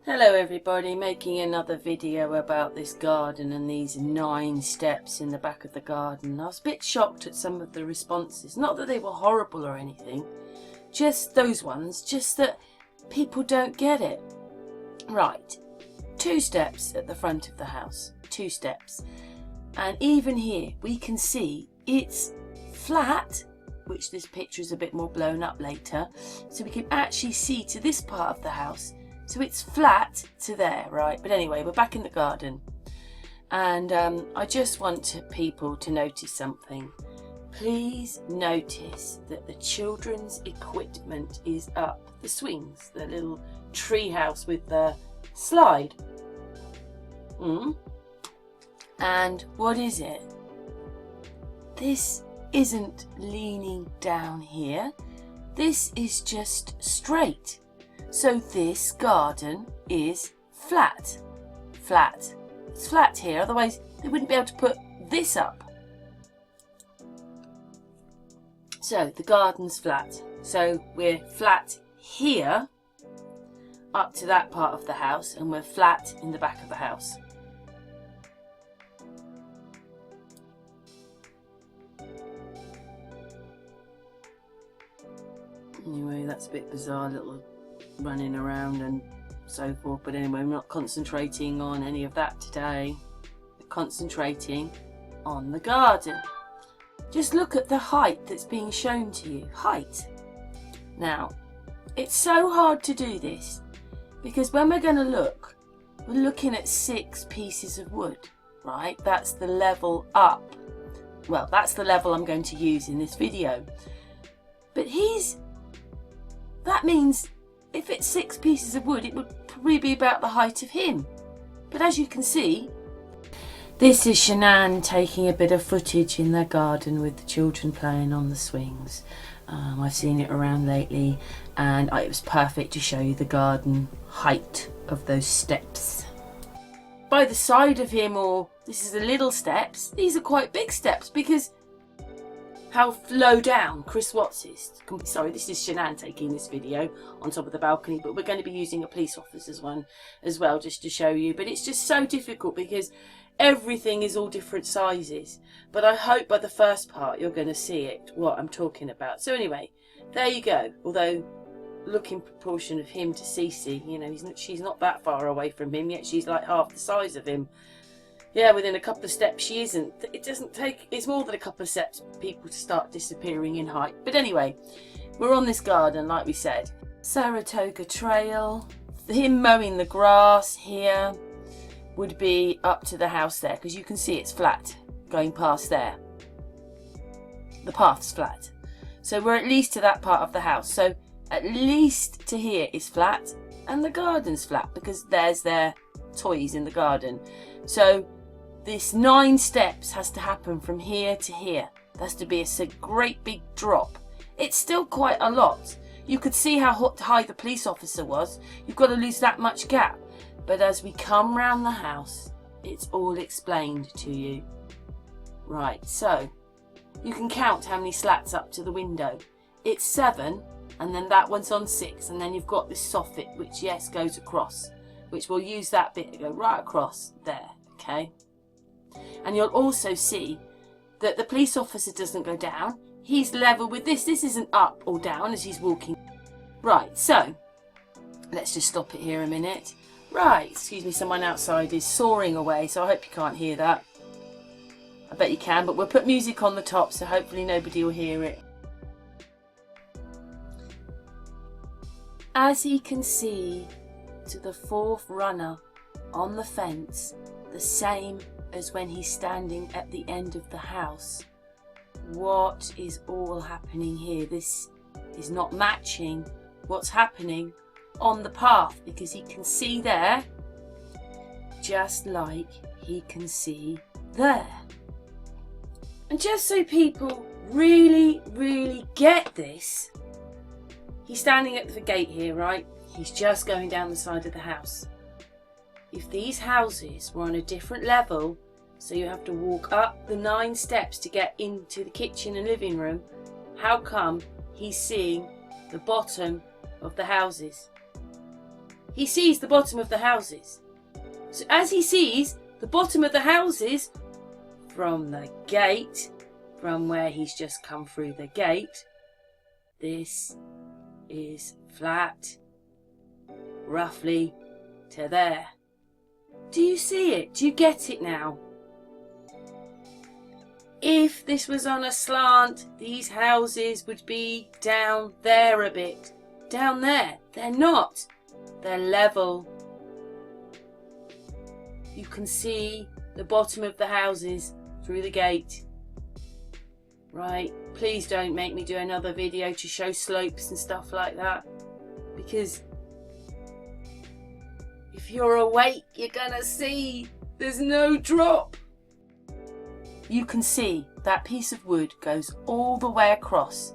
Hello everybody, making another video about this garden and these 9 steps in the back of the garden. I was a bit shocked at some of the responses, not that they were horrible or anything, just those ones, just that people don't get it. Right, 2 steps at the front of the house, 2 steps, and even here we can see it's flat, which this picture is a bit more blown up later, so we can actually see to this part of the house. So it's flat to there, right? But anyway, we're back in the garden. And I just want people to notice something. Please notice that the children's equipment is up. The swings, the little tree house with the slide. And what is it? This isn't leaning down here. This is just straight. So this garden is flat. Flat. It's flat here, otherwise they wouldn't be able to put this up. So the garden's flat. So we're flat here up to that part of the house, and we're flat in the back of the house. Anyway, that's a bit bizarre, little running around and so forth, but anyway, we're not concentrating on any of that today. We're concentrating on the garden. Just look at the height that's being shown to you. Height. Now, it's so hard to do this because when we're going to look, we're looking at 6 pieces of wood, right? That's the level up. Well, that's the level I'm going to use in this video. But that means if it's 6 pieces of wood, it would probably be about the height of him. But as you can see, this is Shanann taking a bit of footage in their garden with the children playing on the swings. I've seen it around lately, and it was perfect to show you the garden height of those steps. By the side of him, or this is the little steps, these are quite big steps because how low down Chris Watts is. Sorry, this is Shanann taking this video on top of the balcony, but we're going to be using a police officer's one as well just to show you. But it's just so difficult because everything is all different sizes. But I hope by the first part you're going to see it, what I'm talking about. So anyway, there you go. Although look in proportion of him to Cece, you know, she's not that far away from him, yet she's like half the size of him. Yeah, within a couple of steps she isn't. It doesn't take, it's more than a couple of steps for people to start disappearing in height. But anyway, we're on this garden, like we said. Saratoga Trail. Him mowing the grass here would be up to the house there, because you can see it's flat going past there. The path's flat. So we're at least to that part of the house. So at least to here is flat, and the garden's flat because there's their toys in the garden. So this 9 steps has to happen from here to here. There has to be a great big drop. It's still quite a lot. You could see how high the police officer was. You've got to lose that much gap. But as we come round the house, it's all explained to you. Right, so you can count how many slats up to the window. It's 7, and then that one's on 6, and then you've got this soffit, which yes, goes across, which we'll use that bit to go right across there, okay? And you'll also see that the police officer doesn't go down. He's level with this. This isn't up or down as he's walking. Right, so let's just stop it here a minute. Right, excuse me, someone outside is sawing away, so I hope you can't hear that. I bet you can, but we'll put music on the top, so hopefully nobody will hear it. As he can see to the 4th runner on the fence, the same as when he's standing at the end of the house. What is all happening here? This is not matching what's happening on the path, because he can see there just like he can see there. And just so people really get this, he's standing at the gate here, right? He's just going down the side of the house. If these houses were on a different level, so you have to walk up the 9 steps to get into the kitchen and living room, how come he's seeing the bottom of the houses? he sees the bottom of the houses. So as he sees the bottom of the houses from the gate, from where he's just come through the gate, this is flat, roughly to there. Do you see it? Do you get it now? If this was on a slant, these houses would be down there a bit. Down there. They're not. They're level. You can see the bottom of the houses through the gate. Right, please don't make me do another video to show slopes and stuff like that, because if you're awake, you're gonna see there's no drop. You can see that piece of wood goes all the way across,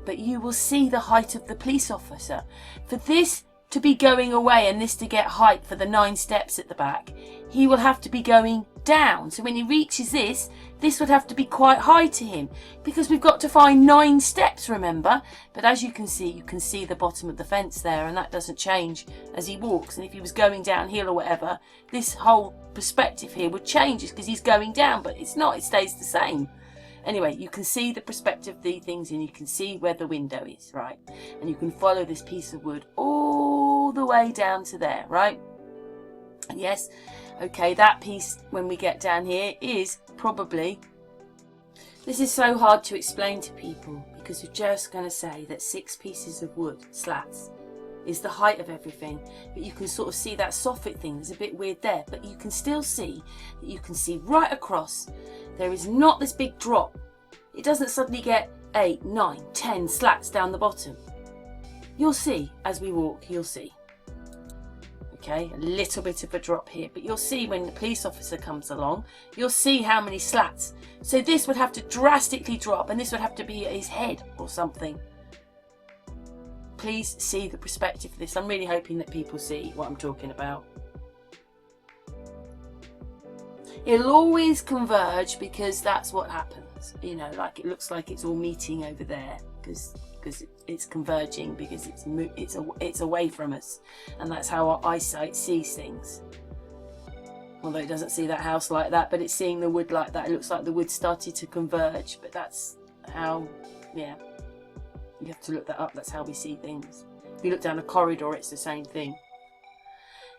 but you will see the height of the police officer. For this to be going away and this to get height for the 9 steps at the back, he will have to be going down. So when he reaches this would have to be quite high to him, because we've got to find 9 steps, remember? But as you can see the bottom of the fence there, and that doesn't change as he walks. And if he was going downhill or whatever, this whole perspective here would change because he's going down, but it's not, it stays the same. Anyway, you can see the perspective of the things, and you can see where the window is, right? And you can follow this piece of wood all the way down to there, right? And yes, okay, that piece, when we get down here, is probably... This is so hard to explain to people, because we're just going to say that 6 pieces of wood, slats, is the height of everything. But you can sort of see that soffit thing. There's a bit weird there, but you can still see that you can see right across. There is not this big drop. It doesn't suddenly get 8, 9, 10 slats down the bottom. You'll see as we walk, you'll see. Okay, a little bit of a drop here, but you'll see when the police officer comes along, you'll see how many slats. So this would have to drastically drop, and this would have to be at his head or something. Please see the perspective of this. I'm really hoping that people see what I'm talking about. It'll always converge, because that's what happens. You know, like it looks like it's all meeting over there because it's converging, because it's away from us, and that's how our eyesight sees things. Although it doesn't see that house like that, but it's seeing the wood like that. It looks like the wood started to converge, but that's how, yeah. You have to look that up. That's how we see things. If you look down a corridor, it's the same thing.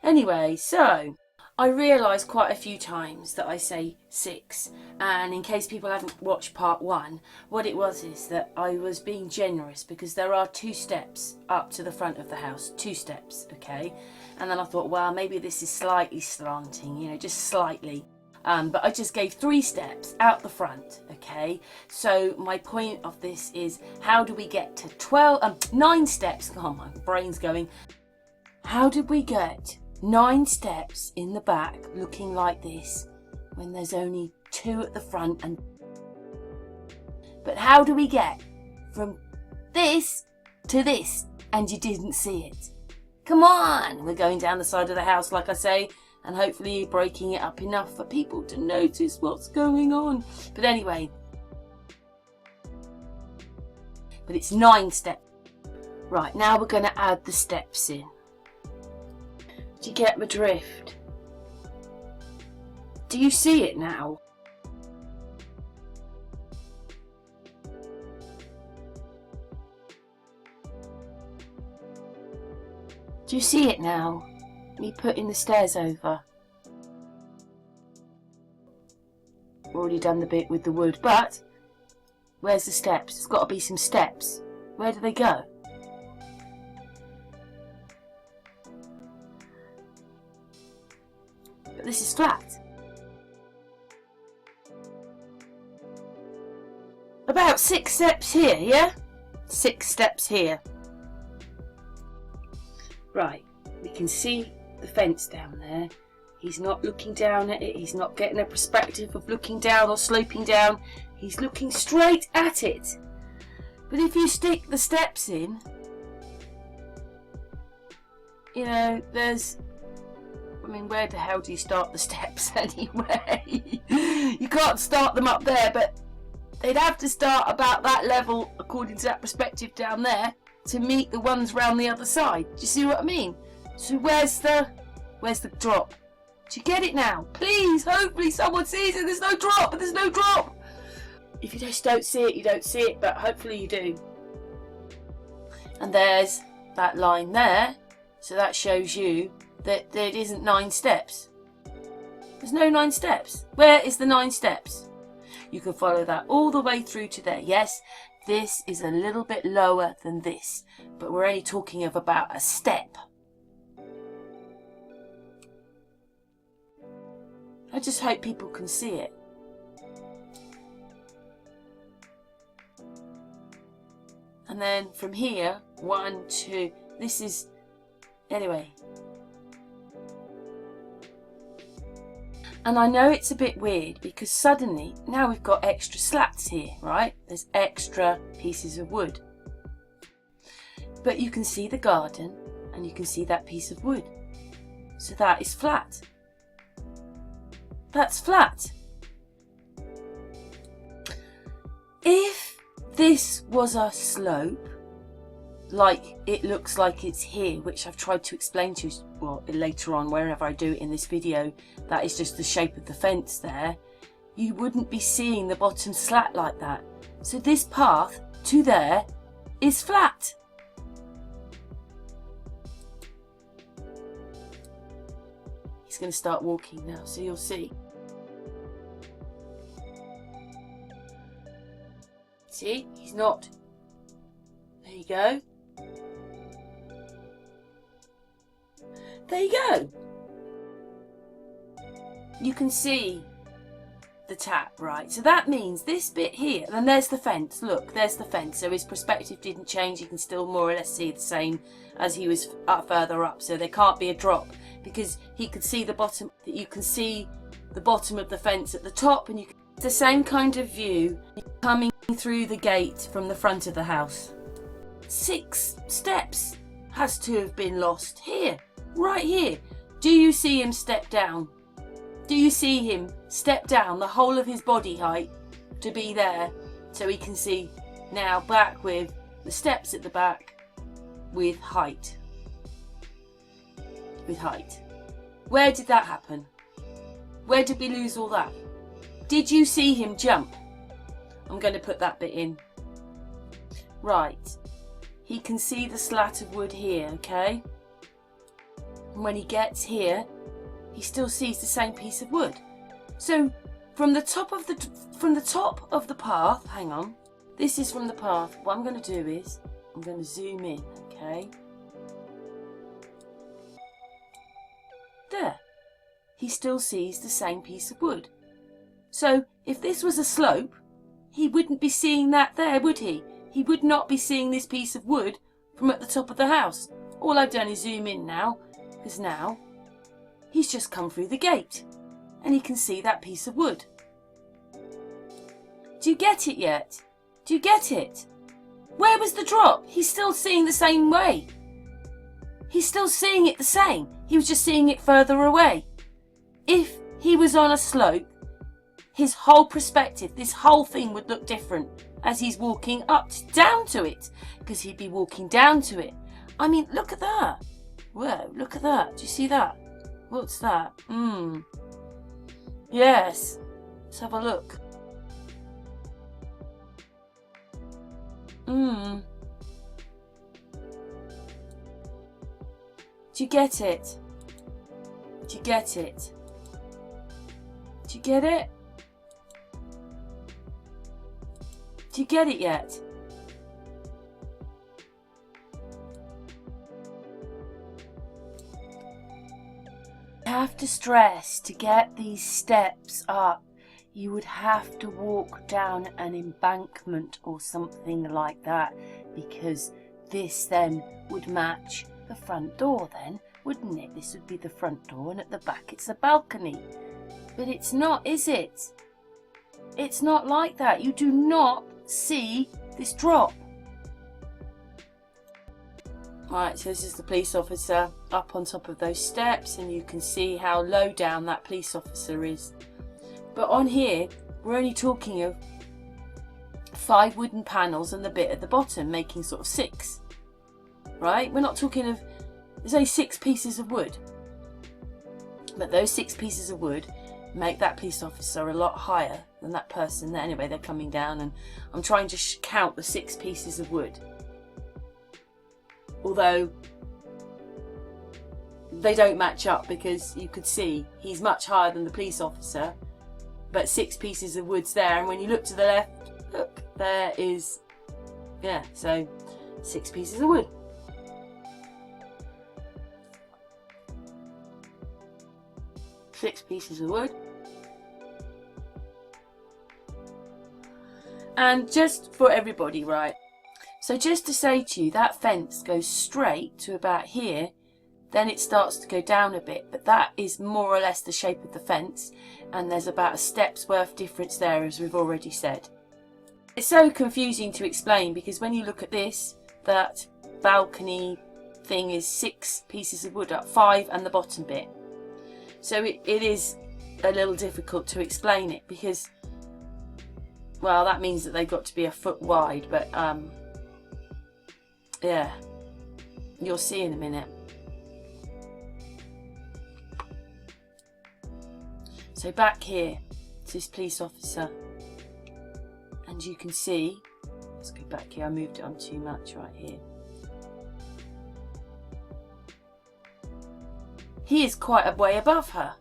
Anyway, so I realised quite a few times that I say 6, and in case people haven't watched part 1, what it was is that I was being generous, because there are 2 steps up to the front of the house, 2 steps, okay? And then I thought, well, maybe this is slightly slanting, you know, just slightly. But I just gave 3 steps out the front, okay? So my point of this is, how do we get to 9 steps? Oh, my brain's going. How did we get 9 steps in the back looking like this when there's only 2 at the front? But how do we get from this to this and you didn't see it? Come on! We're going down the side of the house, like I say, and hopefully breaking it up enough for people to notice what's going on. But anyway, but it's 9 steps. Right, now we're going to add the steps in. Do you get my drift? Do you see it now? Do you see it now? Me putting the stairs over. Already done the bit with the wood, but where's the steps? There's got to be some steps. Where do they go? But this is flat. About 6 steps here, yeah? 6 steps here. Right, we can see the fence down there. He's not looking down at it. He's not getting a perspective of looking down or sloping down. He's looking straight at it. But if you stick the steps in, you know, there's... I mean, where the hell do you start the steps anyway? You can't start them up there, but they'd have to start about that level, according to that perspective down there, to meet the ones round the other side. Do you see what I mean? So where's the drop? Do you get it now? Please, hopefully someone sees it. There's no drop. There's no drop. If you just don't see it, you don't see it, but hopefully you do. And there's that line there. So that shows you that there isn't 9 steps. There's no 9 steps. Where is the 9 steps? You can follow that all the way through to there. Yes, this is a little bit lower than this, but we're only talking of about a step. I just hope people can see it. And then from here, 1, 2, this is, anyway. And I know it's a bit weird because suddenly, now we've got extra slats here, right? There's extra pieces of wood. But you can see the garden and you can see that piece of wood. So that is flat. That's flat. If this was a slope, like it looks like it's here, which I've tried to explain to you, well, later on, wherever I do it in this video, that is just the shape of the fence there, you wouldn't be seeing the bottom slat like that. So this path to there is flat. He's going to start walking now, so you'll see. See, he's not. There you go. There you go. You can see the tap, right? So that means this bit here, and there's the fence. Look, there's the fence. So his perspective didn't change. You can still more or less see the same as he was further up. So there can't be a drop because he could see the bottom. You can see the bottom of the fence at the top, and it's the same kind of view coming through the gate from the front of the house. 6 steps has to have been lost here, right here. Do you see him step down? Do you see him step down the whole of his body height to be there so he can see now back with the steps at the back with height? With height. Where did that happen? Where did we lose all that? Did you see him jump? I'm going to put that bit in. Right. He can see the slat of wood here, okay? And when he gets here, he still sees the same piece of wood. So from the top of the path, hang on. This is from the path. What I'm going to do is I'm going to zoom in, okay? There. He still sees the same piece of wood. So if this was a slope, he wouldn't be seeing that there, would he? He would not be seeing this piece of wood from at the top of the house. All I've done is zoom in now, because now he's just come through the gate and he can see that piece of wood. Do you get it yet? Do you get it? Where was the drop? He's still seeing the same way. He's still seeing it the same. He was just seeing it further away. If he was on a slope, his whole perspective, this whole thing would look different as he's walking down to it, because he'd be walking down to it. I mean, look at that. Whoa, look at that. Do you see that? What's that? Yes. Let's have a look. Do you get it? Do you get it? Do you get it? Do you get it yet? You have to stress, to get these steps up, you would have to walk down an embankment or something like that, because this then would match the front door then, wouldn't it? This would be the front door and at the back it's a balcony. But it's not, is it? It's not like that. You do not see this drop. Right, so this is the police officer up on top of those steps, and you can see how low down that police officer is. But on here, we're only talking of 5 wooden panels and the bit at the bottom, making sort of 6. Right? We're not talking of There's only 6 pieces of wood. But those 6 pieces of wood make that police officer a lot higher than that person there. Anyway, they're coming down and I'm trying to count the 6 pieces of wood. Although they don't match up, because you could see he's much higher than the police officer, but 6 pieces of wood's there, and when you look to the left, look, there is, yeah, so 6 pieces of wood. Six pieces of wood. And just for everybody, right, so just to say to you, that fence goes straight to about here, then it starts to go down a bit, but that is more or less the shape of the fence, and there's about a step's worth difference there, as we've already said. It's so confusing to explain, because when you look at this, that balcony thing is 6 pieces of wood up, 5 and the bottom bit. So it is a little difficult to explain it, because, well, that means that they've got to be a foot wide, but yeah, you'll see in a minute. So back here to this police officer, and you can see, let's go back here, I moved it on too much right here. He is quite a way above her,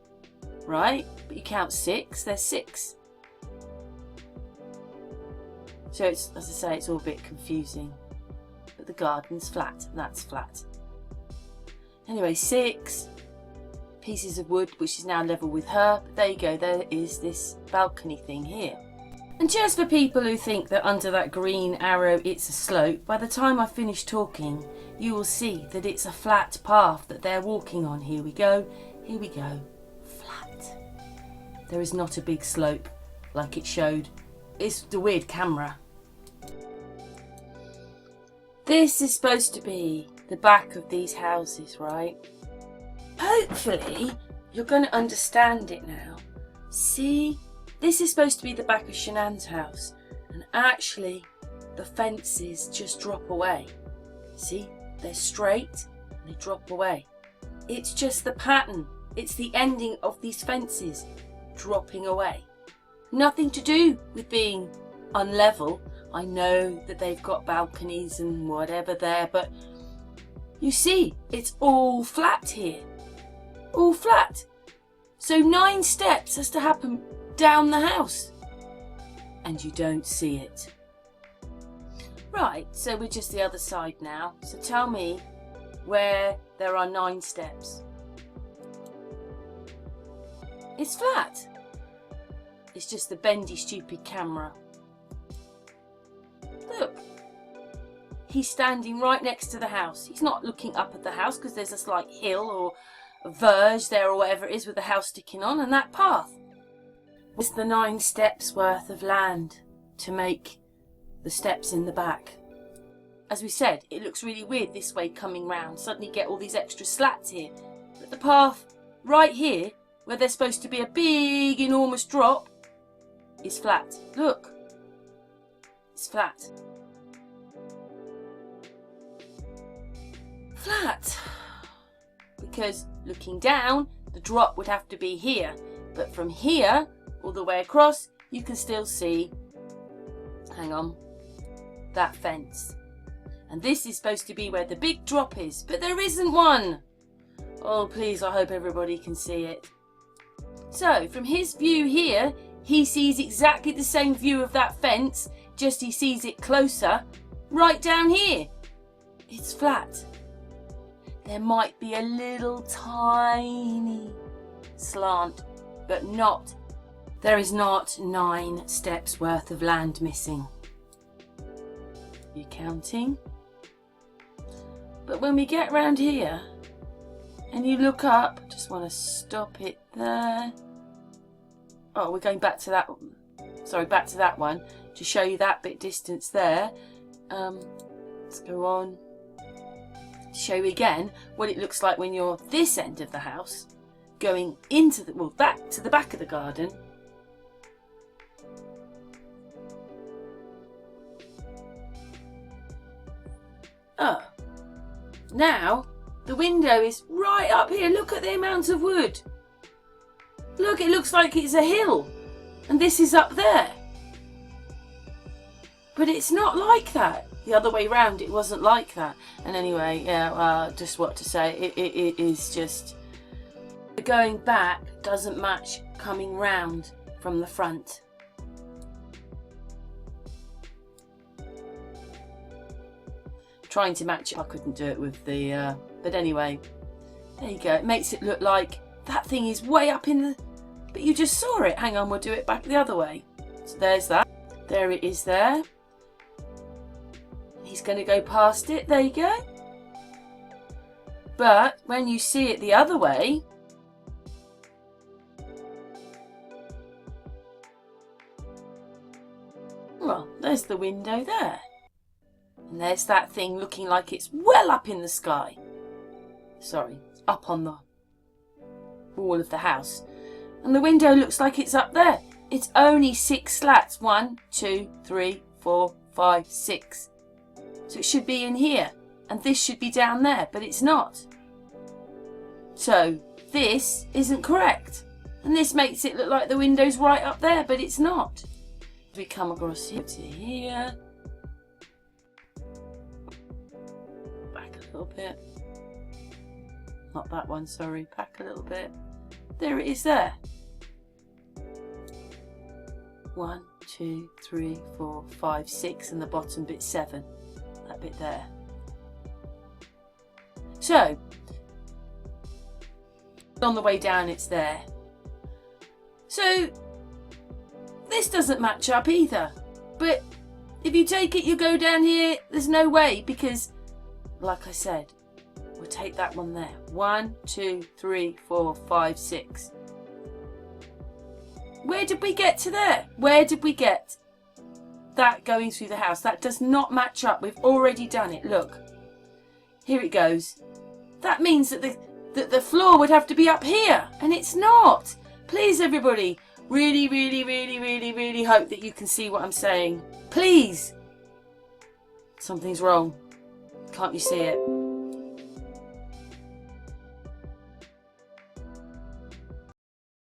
right? But you count 6, there's 6. So it's, as I say, it's all a bit confusing. But the garden's flat, and that's flat. Anyway, 6 pieces of wood, which is now level with her. But there you go, there is this balcony thing here. And just for people who think that under that green arrow it's a slope, by the time I finish talking, you will see that it's a flat path that they're walking on. Here we go, flat. There is not a big slope like it showed. It's the weird camera. This is supposed to be the back of these houses, right? Hopefully you're going to understand it now. See? This is supposed to be the back of Shanann's house, and actually the fences just drop away. See, they're straight and they drop away. It's just the pattern. It's the ending of these fences dropping away. Nothing to do with being unlevel. I know that they've got balconies and whatever there, but you see, it's all flat here. All flat. So 9 steps has to happen down the house, and you don't see it. Right, so we're just the other side now. So tell me where there are 9 steps. It's flat. It's just the bendy, stupid camera. Look, he's standing right next to the house. He's not looking up at the house because there's a slight hill or a verge there or whatever it is with the house sticking on, and that path. It's the 9 steps worth of land to make the steps in the back. As we said, it looks really weird this way coming round. Suddenly get all these extra slats here. But the path right here, where there's supposed to be a big, enormous drop, is flat. Look. It's flat. Flat. Because looking down, the drop would have to be here. But from here all the way across, you can still see, hang on, that fence. And this is supposed to be where the big drop is, but there isn't one. Oh, please, I hope everybody can see it. So, from his view here, he sees exactly the same view of that fence, just he sees it closer, right down here. It's flat. There might be a little tiny slant, but not. There is not 9 steps worth of land missing. You counting? But when we get round here and you look up, just want to stop it there. Oh, we're going back to that. Sorry, back to that one to show you that bit distance there. Let's go on. Show you again what it looks like when you're this end of the house, going into the, well, back to the back of the garden. Oh, now The window is right up here. Look at the amount of wood. Look, it looks like it's a hill. And this is up there. But it's not like that. The other way round, it wasn't like that. And anyway, yeah, just what to say. It is just... Going back doesn't match coming round from the front. Trying to match it, I couldn't do it with the... but anyway, there you go. It makes it look like that thing is way up in the... But you just saw it. Hang on, we'll do it back the other way. So there's that. There it is there. He's going to go past it. There you go. But when you see it the other way... Well, there's the window there. And there's that thing looking like it's well up in the sky. Sorry, up on the wall of the house. And the window looks like it's up there. It's only 6 slats. 1, 2, 3, 4, 5, 6. So it should be in here. And this should be down there, but it's not. So this isn't correct. And this makes it look like the window's right up there, but it's not. We come across here to here. Back a little bit. Not that one, sorry. Back a little bit. There it is there. 1, 2, 3, 4, 5, 6, and the bottom bit 7. That bit there. So, on the way down it's there. So, this doesn't match up either. But if you take it, you go down here, there's no way, because, like I said, we'll take that one there. 1, 2, 3, 4, 5, 6. Where did we get to there? Where did we get that going through the house? That does not match up. We've already done it. Look. Here it goes. That means that the floor would have to be up here. And it's not. Please, everybody. Really, really, really, really, really hope that you can see what I'm saying. Please. Something's wrong. Can't you see it?